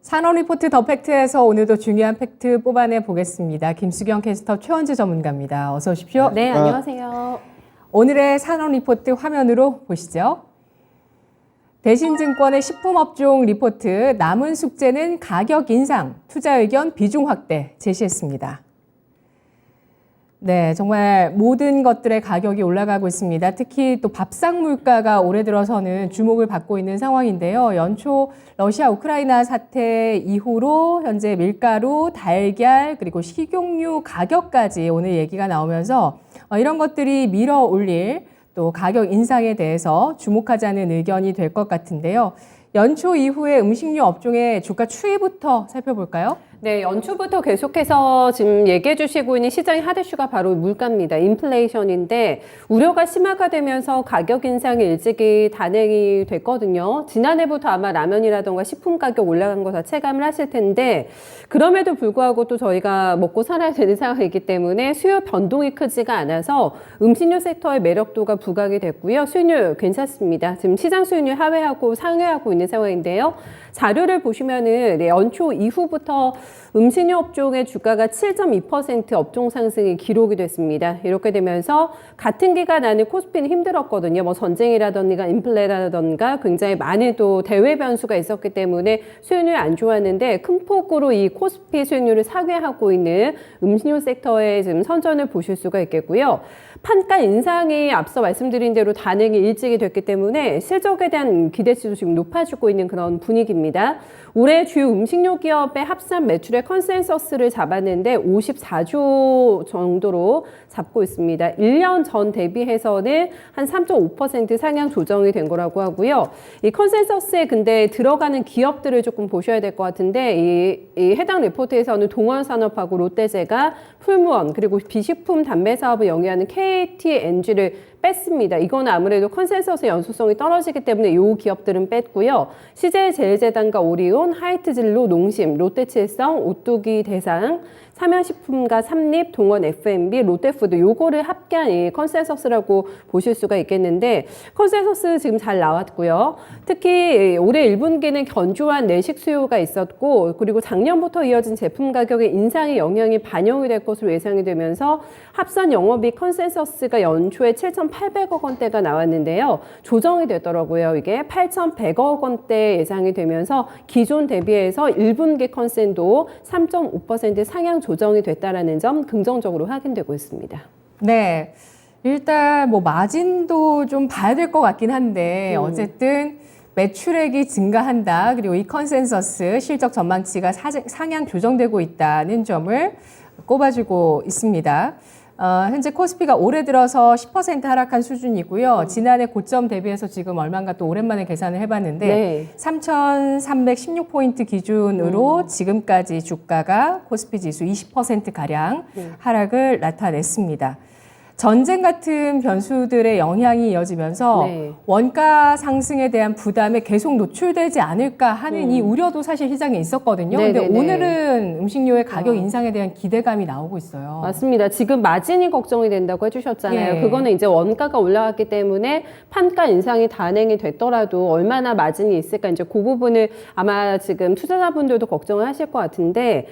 산업 리포트 더 팩트에서 오늘도 중요한 팩트 뽑아내 보겠습니다. 김수경 캐스터, 최원재 전문가입니다. 어서 오십시오. 네, 안녕하세요. 오늘의 산업 리포트 화면으로 보시죠. 대신증권의 식품업종 리포트, 남은 숙제는 가격 인상, 투자 의견 비중 확대 제시했습니다. 네, 정말 모든 것들의 가격이 올라가고 있습니다. 특히 또 밥상 물가가 올해 들어서는 주목을 받고 있는 상황인데요. 연초 러시아 우크라이나 사태 이후로 현재 밀가루, 달걀, 그리고 식용유 가격까지 오늘 얘기가 나오면서 이런 것들이 밀어 올릴 또 가격 인상에 대해서 주목하자는 의견이 될 것 같은데요. 연초 이후에 음식료 업종의 주가 추이부터 살펴볼까요? 네, 연초부터 계속해서 지금 얘기해 주시고 있는 시장의 핫 이슈가 바로 물가입니다. 인플레이션인데 우려가 심화가 되면서 가격 인상이 일찍이 단행이 됐거든요. 지난해부터 아마 라면이라던가 식품 가격 올라간 거 다 체감을 하실 텐데 그럼에도 불구하고 또 저희가 먹고 살아야 되는 상황이기 때문에 수요 변동이 크지가 않아서 음식료 섹터의 매력도가 부각이 됐고요. 수익률 괜찮습니다. 지금 시장 수익률 하회하고 상회하고 있는 상황인데요. 자료를 보시면은 연초 이후부터 음식료 업종의 주가가 7.2% 업종 상승이 기록이 됐습니다. 이렇게 되면서 같은 기간 안에 코스피는 힘들었거든요. 뭐 전쟁이라던가 인플레라던가 굉장히 많은 또 대외 변수가 있었기 때문에 수익률이 안 좋았는데 큰 폭으로 이 코스피 수익률을 상회하고 있는 음식료 섹터의 지금 선전을 보실 수가 있겠고요. 판가 인상이 앞서 말씀드린 대로 단행이 일찍이 됐기 때문에 실적에 대한 기대치도 지금 높아지고 있는 그런 분위기입니다. 올해 주요 음식료 기업의 합산 매출의 컨센서스를 잡았는데 54조 정도로 잡고 있습니다. 1년 전 대비해서는 한 3.5% 상향 조정이 된 거라고 하고요. 이 컨센서스에 근데 들어가는 기업들을 조금 보셔야 될 것 같은데 이 해당 리포트에서는 동원산업하고 롯데제가 풀무원 그리고 비식품 담배 사업을 영위하는 KTNG를 뺐습니다. 이거는 아무래도 컨센서스 연소성이 떨어지기 때문에 이 기업들은 뺐고요. CJ제일제당과 오리온, 하이트진로, 농심, 롯데칠성, 오뚜기 대상, 삼양식품과 삼립, 동원 F&B, 롯데푸드 요거를 합계한 이 컨센서스라고 보실 수가 있겠는데 컨센서스 지금 잘 나왔고요. 특히 올해 1분기는 견조한 내식 수요가 있었고 그리고 작년부터 이어진 제품 가격의 인상의 영향이 반영이 될 것으로 예상이 되면서 합산 영업이익 컨센서스가 연초에 7,800억 원대가 나왔는데요. 조정이 되더라고요. 이게 8,100억 원대 예상이 되면서 기존 대비해서 1분기 컨센도 3.5% 상향 조정이 됐다라는 점 긍정적으로 확인되고 있습니다. 네, 일단 뭐 마진도 좀 봐야 될 것 같긴 한데 어쨌든 매출액이 증가한다. 그리고 이 컨센서스 실적 전망치가 상향 조정되고 있다는 점을 꼽아주고 있습니다. 현재 코스피가 올해 들어서 10% 하락한 수준이고요. 지난해 고점 대비해서 지금 얼마인가 또 오랜만에 계산을 해봤는데 네. 3,316포인트 기준으로 지금까지 주가가 코스피 지수 20%가량 하락을 나타냈습니다. 전쟁 같은 변수들의 영향이 이어지면서 네. 원가 상승에 대한 부담에 계속 노출되지 않을까 하는 이 우려도 사실 시장에 있었거든요. 근데 오늘은 음식료의 가격 인상에 대한 기대감이 나오고 있어요. 맞습니다. 지금 마진이 걱정이 된다고 해주셨잖아요. 예. 그거는 이제 원가가 올라갔기 때문에 판가 인상이 단행이 됐더라도 얼마나 마진이 있을까 이제 그 부분을 아마 지금 투자자분들도 걱정을 하실 것 같은데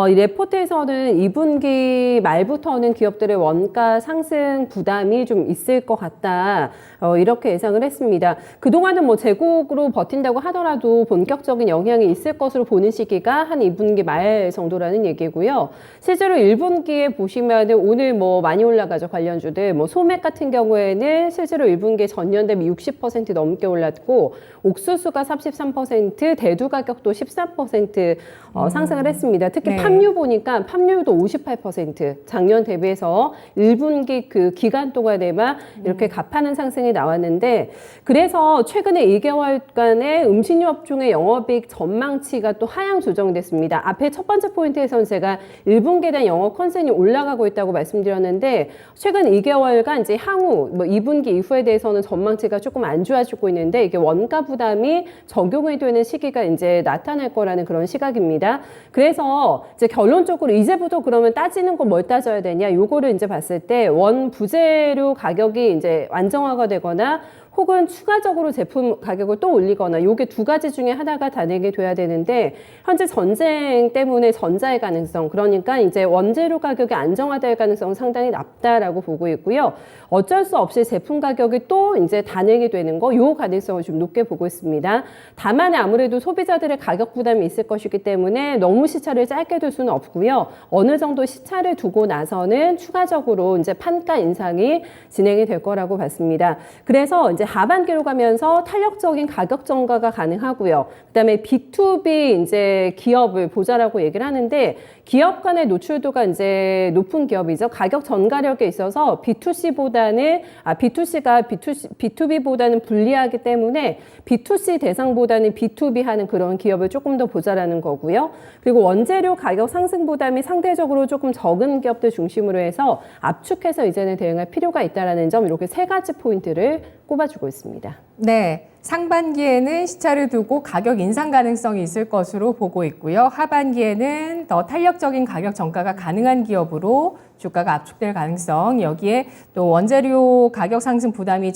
이 레포트에서는 2분기 말부터는 기업들의 원가 상승 부담이 좀 있을 것 같다. 이렇게 예상을 했습니다. 그동안은 뭐 재고로 버틴다고 하더라도 본격적인 영향이 있을 것으로 보는 시기가 한 2분기 말 정도라는 얘기고요. 실제로 1분기에 보시면은 오늘 뭐 많이 올라가죠. 관련주들. 뭐 소맥 같은 경우에는 실제로 1분기 전년 대비 60% 넘게 올랐고 옥수수가 33%, 대두 가격도 13% 상승을 했습니다. 특히 팜유 보니까 팜유도 58% 작년 대비해서 1분기 그 기간 동안에만 이렇게 가파른 상승이 나왔는데 그래서 최근에 2개월간의 음식료 업종의 영업이익 전망치가 또 하향 조정됐습니다. 앞에 첫 번째 포인트에서는 제가 1분기에 대한 영업 컨센이 올라가고 있다고 말씀드렸는데 최근 2개월간 이제 향후 뭐 2분기 이후에 대해서는 전망치가 조금 안 좋아지고 있는데 이게 원가 부담이 적용이 되는 시기가 이제 나타날 거라는 그런 시각입니다. 그래서 이제 결론적으로 이제부터 그러면 따지는 거 뭘 따져야 되냐? 요거를 이제 봤을 때 원 부재료 가격이 이제 안정화가 되거나 혹은 추가적으로 제품 가격을 또 올리거나 요게 두 가지 중에 하나가 단행이 돼야 되는데 현재 전쟁 때문에 전자의 가능성, 그러니까 이제 원재료 가격이 안정화될 가능성은 상당히 낮다라고 보고 있고요. 어쩔 수 없이 제품 가격이 또 이제 단행이 되는 거, 요 가능성을 좀 높게 보고 있습니다. 다만 아무래도 소비자들의 가격 부담이 있을 것이기 때문에 너무 시차를 짧게 둘 수는 없고요. 어느 정도 시차를 두고 나서는 추가적으로 이제 판가 인상이 진행이 될 거라고 봤습니다. 그래서 이제 하반기로 가면서 탄력적인 가격 전가가 가능하고요. 그다음에 B2B 이제 기업을 보자라고 얘기를 하는데 기업 간의 노출도가 이제 높은 기업이죠. 가격 전가력에 있어서 B2C가 B2B보다는 불리하기 때문에 B2C 대상보다는 B2B 하는 그런 기업을 조금 더 보자라는 거고요. 그리고 원재료 가격 상승 부담이 상대적으로 조금 적은 기업들 중심으로 해서 압축해서 이제는 대응할 필요가 있다라는 점, 이렇게 세 가지 포인트를 꼽아주고 있습니다. 네, 상반기에는 시차를 두고 가격 인상 가능성이 있을 것으로 보고 있고요. 하반기에는 더 탄력적인 가격 전가가 가능한 기업으로 주가가 압축될 가능성, 여기에 또 원재료 가격 상승 부담이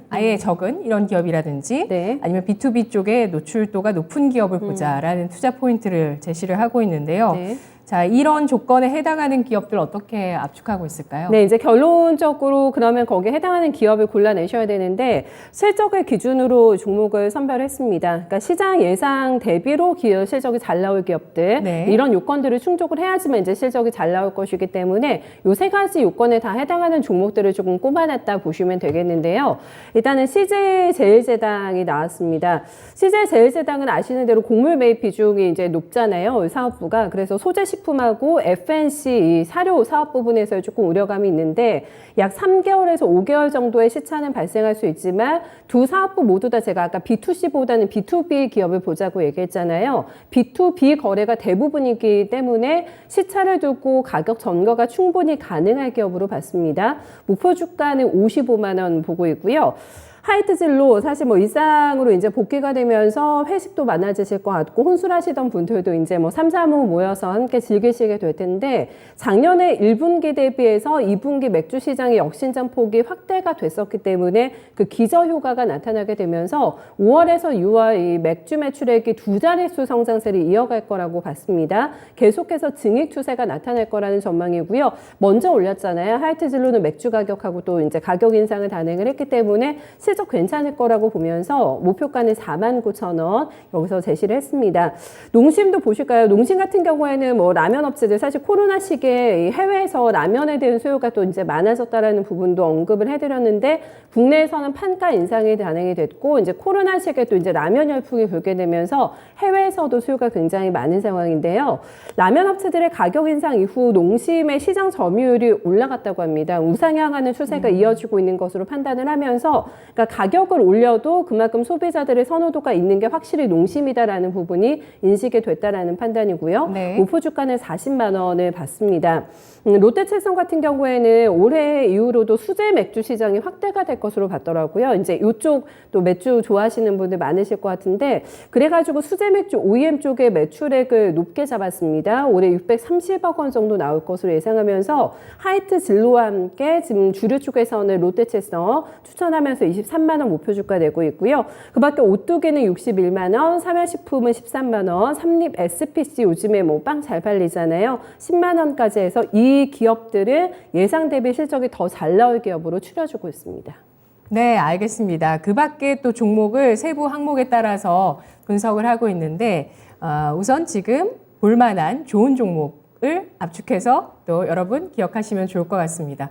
아예 적은 이런 기업이라든지 네. 아니면 B2B 쪽에 노출도가 높은 기업을 보자라는 투자 포인트를 제시를 하고 있는데요. 네. 자, 이런 조건에 해당하는 기업들 어떻게 압축하고 있을까요? 네, 이제 결론적으로 그러면 거기에 해당하는 기업을 골라내셔야 되는데 실적을 기준으로 종목을 선별했습니다. 그러니까 시장 예상 대비로 기업 실적이 잘 나올 기업들, 네. 이런 요건들을 충족을 해야지만 이제 실적이 잘 나올 것이기 때문에 요 세 가지 요건에 다 해당하는 종목들을 조금 꼽아놨다 보시면 되겠는데요. 일단은 CJ제일제당이 나왔습니다. CJ제일제당은 아시는 대로 곡물 매입 비중이 이제 높잖아요. 이 사업부가. 그래서 소재식품하고 FNC 이 사료 사업 부분에서 조금 우려감이 있는데 약 3개월에서 5개월 정도의 시차는 발생할 수 있지만 두 사업부 모두 다 제가 아까 B2C보다는 B2B 기업을 보자고 얘기했잖아요. B2B 거래가 대부분이기 때문에 시차를 두고 가격 전거가 충분히 가능할 기업으로 봤습니다. 목표 주가는 55만 원 보고 있고요. 하이트진로 사실 뭐 일상으로 이제 복귀가 되면서 회식도 많아지실 것 같고 혼술하시던 분들도 이제 뭐 3, 4모 모여서 함께 즐기시게 될 텐데 작년에 1분기 대비해서 2분기 맥주 시장의 역신장 폭이 확대가 됐었기 때문에 그 기저효과가 나타나게 되면서 5월에서 6월 이 맥주 매출액이 두 자릿수 성장세를 이어갈 거라고 봤습니다. 계속해서 증액 추세가 나타날 거라는 전망이고요. 먼저 올렸잖아요. 하이트진로는 맥주 가격하고 또 이제 가격 인상을 단행을 했기 때문에 실적 괜찮을 거라고 보면서 목표가는 49,000원 여기서 제시를 했습니다. 농심도 보실까요? 농심 같은 경우에는 뭐 라면 업체들 사실 코로나 시기에 해외에서 라면에 대한 수요가 또 이제 많아졌다라는 부분도 언급을 해드렸는데 국내에서는 판가 인상이 단행이 됐고 이제 코로나 시기에 또 이제 라면 열풍이 불게 되면서 해외에서도 수요가 굉장히 많은 상황인데요. 라면 업체들의 가격 인상 이후 농심의 시장 점유율이 올라갔다고 합니다. 우상향하는 추세가 이어지고 있는 것으로 판단을 하면서 그러니까 가격을 올려도 그만큼 소비자들의 선호도가 있는 게 확실히 농심이다라는 부분이 인식이 됐다라는 판단이고요. 네. 목표 주가는 40만 원을 받습니다. 롯데채성 같은 경우에는 올해 이후로도 수제 맥주 시장이 확대가 될 것으로 봤더라고요. 이제 이쪽 또 맥주 좋아하시는 분들 많으실 것 같은데 그래가지고 수제 맥주 OEM 쪽의 매출액을 높게 잡았습니다. 올해 630억 원 정도 나올 것으로 예상하면서 하이트 진로와 함께 지금 주류 쪽에서는 롯데채성 추천하면서 23만 원 목표 주가 내고 있고요. 그 밖에 오뚜기는 61만 원, 삼양식품은 13만 원, 삼립 SPC 요즘에 뭐 빵 잘 팔리잖아요. 10만 원까지 해서 이 기업들은 예상 대비 실적이 더 잘 나올 기업으로 추려주고 있습니다. 네, 알겠습니다. 그 밖에 또 종목을 세부 항목에 따라서 분석을 하고 있는데 우선 지금 볼만한 좋은 종목을 압축해서 또 여러분 기억하시면 좋을 것 같습니다.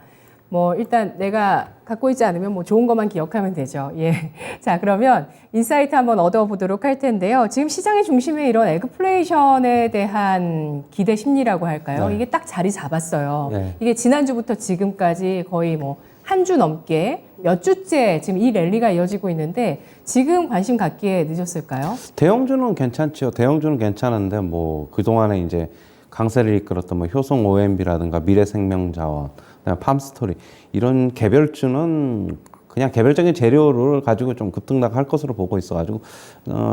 뭐 일단 내가 갖고 있지 않으면 뭐 좋은 것만 기억하면 되죠. 예. 자, 그러면 인사이트 한번 얻어보도록 할 텐데요. 지금 시장의 중심에 이런 에그플레이션에 대한 기대 심리라고 할까요? 네. 이게 딱 자리 잡았어요. 네. 이게 지난주부터 지금까지 거의 뭐 한 주 넘게 몇 주째 지금 이 랠리가 이어지고 있는데 지금 관심 갖기에 늦었을까요? 대형주는 괜찮죠. 대형주는 괜찮은데 뭐 그동안에 이제 강세를 이끌었던 뭐 효성 OMB라든가 미래생명자원, 그다음에 팜스토리 이런 개별주는 그냥 개별적인 재료를 가지고 좀 급등락할 것으로 보고 있어가지고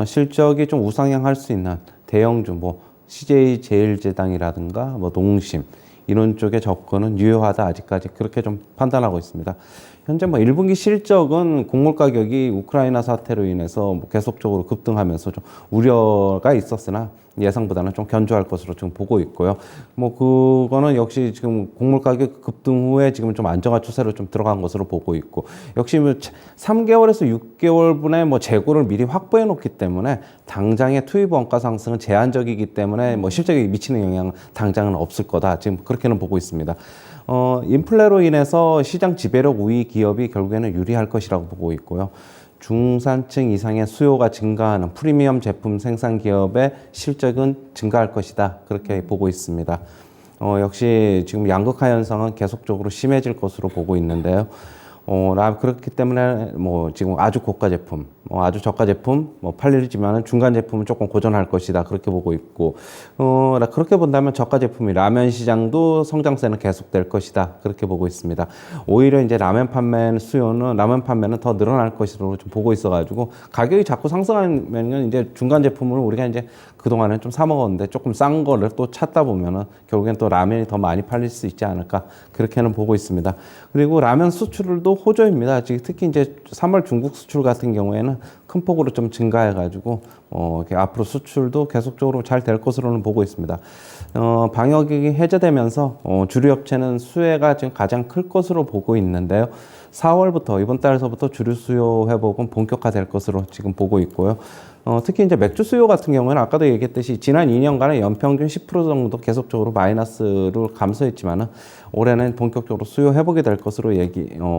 실적이 좀 우상향할 수 있는 대형주 뭐 CJ제일제당이라든가 뭐 농심 이런 쪽의 접근은 유효하다 아직까지 그렇게 좀 판단하고 있습니다. 현재 뭐 1분기 실적은 곡물 가격이 우크라이나 사태로 인해서 뭐 계속적으로 급등하면서 좀 우려가 있었으나 예상보다는 좀 견조할 것으로 지금 보고 있고요. 뭐 그거는 역시 지금 곡물 가격 급등 후에 지금 좀 안정화 추세로 좀 들어간 것으로 보고 있고, 역시 뭐 3개월에서 6개월분의 뭐 재고를 미리 확보해 놓기 때문에 당장의 투입 원가 상승은 제한적이기 때문에 뭐 실적에 미치는 영향은 당장은 없을 거다, 지금 그렇게는 보고 있습니다. 인플레로 인해서 시장 지배력 우위 기업이 결국에는 유리할 것이라고 보고 있고요. 중산층 이상의 수요가 증가하는 프리미엄 제품 생산 기업의 실적은 증가할 것이다, 그렇게 보고 있습니다. 역시 지금 양극화 현상은 계속적으로 심해질 것으로 보고 있는데요. 그렇기 때문에 뭐 지금 아주 고가 제품, 아주 저가 제품 팔리지만은 중간 제품은 조금 고전할 것이다, 그렇게 보고 있고, 그렇게 본다면 저가 제품이 라면 시장도 성장세는 계속될 것이다, 그렇게 보고 있습니다. 오히려 이제 라면 판매는 더 늘어날 것으로 좀 보고 있어가지고, 가격이 자꾸 상승하면은 이제 중간 제품을 우리가 이제 그동안은 좀 사 먹었는데 조금 싼 거를 또 찾다 보면은 결국엔 또 라면이 더 많이 팔릴 수 있지 않을까, 그렇게는 보고 있습니다. 그리고 라면 수출도 호조입니다. 특히 이제 3월 중국 수출 같은 경우에는 큰 폭으로 좀 증가해가지고 앞으로 수출도 계속적으로 잘 될 것으로는 보고 있습니다. 방역이 해제되면서 주류 업체는 수혜가 지금 가장 클 것으로 보고 있는데요. 4월부터 이번 달에서부터 주류 수요 회복은 본격화될 것으로 지금 보고 있고요. 특히 이제 맥주 수요 같은 경우는 아까도 얘기했듯이 지난 2년간의 연평균 10% 정도 계속적으로 마이너스를 감소했지만은 올해는 본격적으로 수요 회복이 될 것으로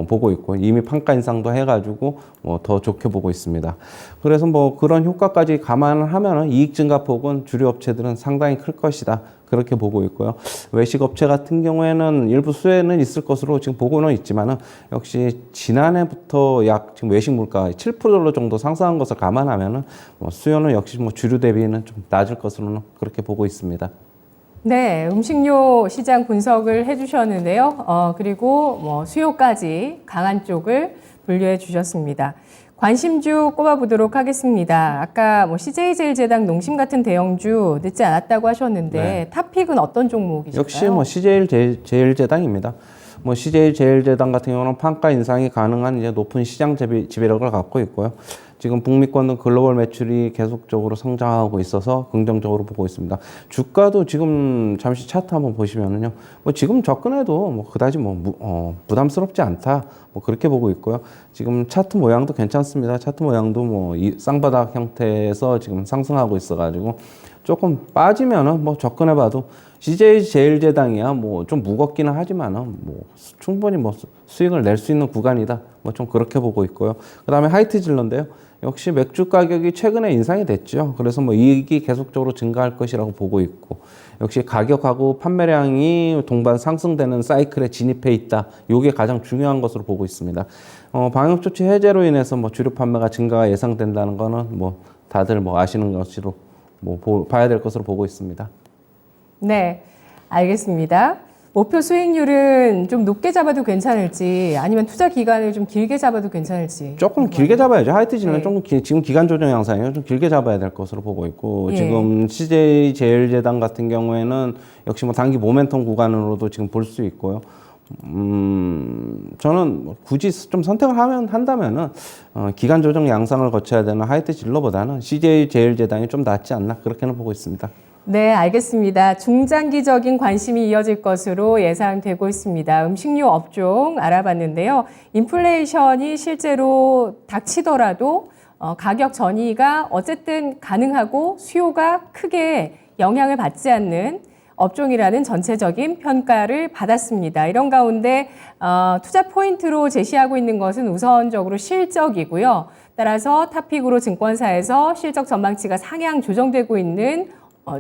보고 있고, 이미 판가 인상도 해가지고 더 좋게 보고 있습니다. 그래서 뭐 그런 효과까지 감안을 하면은 이익 증가 폭은 주류 업체들은 상당히 클 것이다, 그렇게 보고 있고요. 외식 업체 같은 경우에는 일부 수혜는 있을 것으로 지금 보고는 있지만은, 역시 지난해부터 지금 외식 물가 7% 정도 상승한 것을 감안하면은 수요는 역시 주류 대비는 좀 낮을 것으로는 그렇게 보고 있습니다. 네, 음식료 시장 분석을 해주셨는데요. 그리고 수요까지 강한 쪽을 분류해 주셨습니다. 관심주 꼽아보도록 하겠습니다. 아까 CJ제일제당, 농심 같은 대형주 늦지 않았다고 하셨는데, 네. 탑픽은 어떤 종목이실까요? 역시 CJ제일제당입니다. CJ제일제당 같은 경우는 판가 인상이 가능한 이제 높은 시장 지배력을 갖고 있고요. 지금 북미권 등 글로벌 매출이 계속적으로 성장하고 있어서 긍정적으로 보고 있습니다. 주가도 지금 잠시 차트 한번 보시면은요, 지금 접근해도 그다지 부담스럽지 않다, 그렇게 보고 있고요. 지금 차트 모양도 괜찮습니다. 차트 모양도 이 쌍바닥 형태에서 지금 상승하고 있어가지고 조금 빠지면은 접근해봐도 CJ제일제당이야 좀 무겁기는 하지만은 충분히 수익을 낼 수 있는 구간이다, 좀 그렇게 보고 있고요. 그 다음에 하이트질러인데요. 역시 맥주 가격이 최근에 인상이 됐죠. 그래서 이익이 계속적으로 증가할 것이라고 보고 있고, 역시 가격하고 판매량이 동반 상승되는 사이클에 진입해 있다, 이게 가장 중요한 것으로 보고 있습니다. 방역 조치 해제로 인해서 주류 판매가 증가가 예상된다는 거는 다들 아시는 것으로 봐야 될 것으로 보고 있습니다. 네, 알겠습니다. 목표 수익률은 좀 높게 잡아도 괜찮을지, 아니면 투자 기간을 좀 길게 잡아도 괜찮을지. 조금 길게 잡아야죠. 하이트지는 네. 조금 지금 기간 조정 양상이에요. 좀 길게 잡아야 될 것으로 보고 있고, 예. 지금 CJ제일제당 같은 경우에는 역시 단기 모멘텀 구간으로도 지금 볼 수 있고요. 저는 굳이 좀 선택을 한다면은 기간 조정 양상을 거쳐야 되는 하이트질러보다는 CJ제일제당이 좀 낫지 않나, 그렇게는 보고 있습니다. 네, 알겠습니다. 중장기적인 관심이 이어질 것으로 예상되고 있습니다. 음식료 업종 알아봤는데요. 인플레이션이 실제로 닥치더라도 가격 전이가 어쨌든 가능하고 수요가 크게 영향을 받지 않는 업종이라는 전체적인 평가를 받았습니다. 이런 가운데 투자 포인트로 제시하고 있는 것은 우선적으로 실적이고요. 따라서 탑픽으로 증권사에서 실적 전망치가 상향 조정되고 있는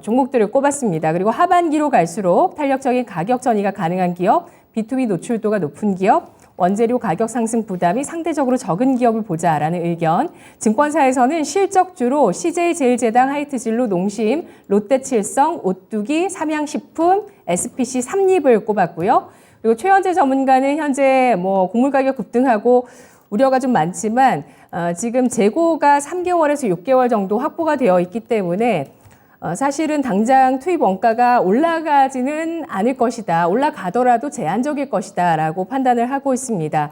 종목들을 꼽았습니다. 그리고 하반기로 갈수록 탄력적인 가격 전이가 가능한 기업, B2B 노출도가 높은 기업, 원재료 가격 상승 부담이 상대적으로 적은 기업을 보자라는 의견. 증권사에서는 실적주로 CJ제일제당, 하이트진로, 농심, 롯데칠성, 오뚜기, 삼양식품, SPC 삼립을 꼽았고요. 그리고 최현재 전문가는 현재 곡물 가격 급등하고 우려가 좀 많지만 지금 재고가 3개월에서 6개월 정도 확보가 되어 있기 때문에 사실은 당장 투입 원가가 올라가지는 않을 것이다. 올라가더라도 제한적일 것이다 라고 판단을 하고 있습니다.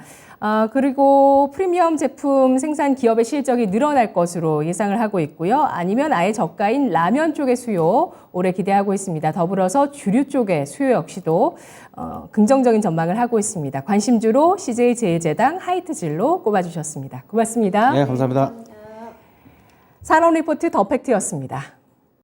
그리고 프리미엄 제품 생산 기업의 실적이 늘어날 것으로 예상을 하고 있고요. 아니면 아예 저가인 라면 쪽의 수요 올해 기대하고 있습니다. 더불어서 주류 쪽의 수요 역시도 긍정적인 전망을 하고 있습니다. 관심주로 CJ제일제당, 하이트질로 꼽아주셨습니다. 고맙습니다. 네, 감사합니다. 산업리포트 더 팩트였습니다.